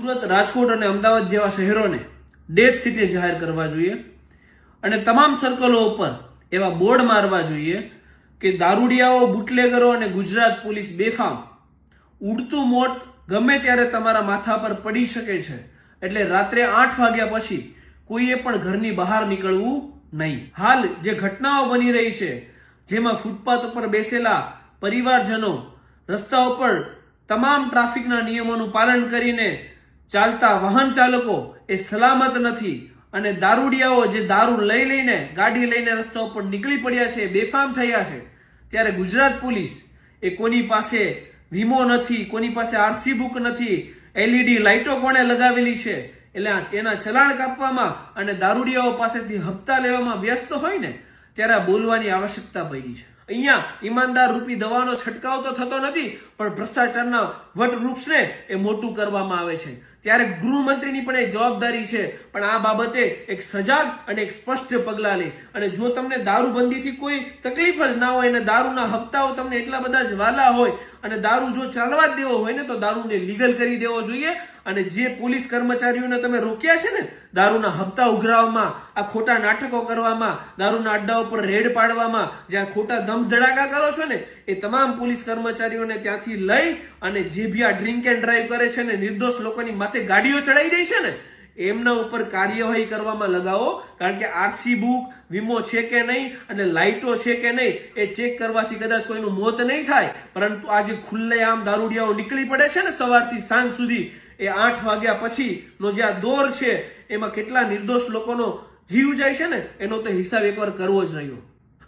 સુરત, રાજકોટ અને અમદાવાદ જેવા શહેરોને ડેથ સિટી જાહેર કરવા જોઈએ અને તમામ સર્કલો ઉપર એવા બોર્ડ મારવા જોઈએ કે દારૂડિયાઓ, બુટલેગરો અને ગુજરાત પોલીસ બેફામ ઉડતું મોત ગમે ત્યારે તમારા માથા પર પડી શકે છે, એટલે રાત્રે 8 વાગ્યા પછી કોઈએ પણ ઘરની બહાર નીકળવું નહીં. હાલ જે ઘટનાઓ બની રહી છે, જેમાં ફૂટપાથ ઉપર બેસેલા પરિવારજનો રસ્તા ઉપર તમામ ટ્રાફિકના નિયમોનું પાલન કરીને ચાલતા વાહન ચાલકો એ સલામત નથી અને દારૂડિયાઓ જે દારૂ લઈને ગાડી લઈને રસ્તા ઉપર નીકળી પડ્યા છે, બેફામ થયા છે, ત્યારે ગુજરાત પોલીસ એ કોની પાસે વીમો નથી, કોની પાસે આરસી બુક નથી, એલઈડી લાઇટો કોણે લગાવેલી છે, એટલે એના ચલાણ કાપવામાં અને દારૂડિયાઓ પાસેથી હપ્તા લેવામાં વ્યસ્ત હોય ને ત્યારે આ બોલવાની આવશ્યકતા પડી છે. અહીંયા ઈમાનદાર રૂપી દવાનો છંટકાવ તો થતો નથી, પણ ભ્રષ્ટાચારના વટવૃક્ષને એ મોટું કરવામાં આવે છે. ત્યારે ગૃહમંત્રીની પણ એ જવાબદારી છે, પણ આ બાબતે એક સજાગ અને એક સ્પષ્ટ પગલાં લે. અને જો તમને દારૂબંધીથી કોઈ તકલીફ જ ના હોય અને દારૂના હપ્તાઓ તમને એટલા બધા જ વાલા હોય અને દારૂ જો ચાલવા જ દેવો હોય ને તો દારૂને લીગલ કરી દેવો જોઈએ. અને જે પોલીસ કર્મચારીઓને તમે રોક્યા છે ને દારૂના હપ્તા ઉઘરાવવામાં, આ ખોટા નાટકો કરવામાં, દારૂના અડ્ડા ઉપર રેડ પાડવામાં, જ્યાં ખોટા ધમ ધડાકા કરો છો ને એ તમામ પોલીસ કર્મચારીઓને ત્યાંથી લઈ અને જે બી આ ડ્રિંક એન્ડ ડ્રાઈવ કરે છે ને, નિર્દોષ લોકોની માથે ગાડીઓ ચડાવી દે છે ને, એમના ઉપર કાર્યવાહી કરવામાં લગાવો. કારણ કે આરસી બુક, વીમો છે કે નહીં અને લાઇટો છે કે નહીં એ ચેક કરવાથી કદાચ કોઈનું મોત નહીં થાય, પરંતુ આજે ખુલ્લેઆમ દારૂડિયાઓ નીકળી પડે છે ને સવારથી સાંજ સુધી, એ 8 વાગ્યા પછીનો જે આ દોર છે એમાં કેટલા નિર્દોષ લોકોનો જીવ જાય છે ને એનો તો હિસાબ એકવાર કરવો જ રહ્યો.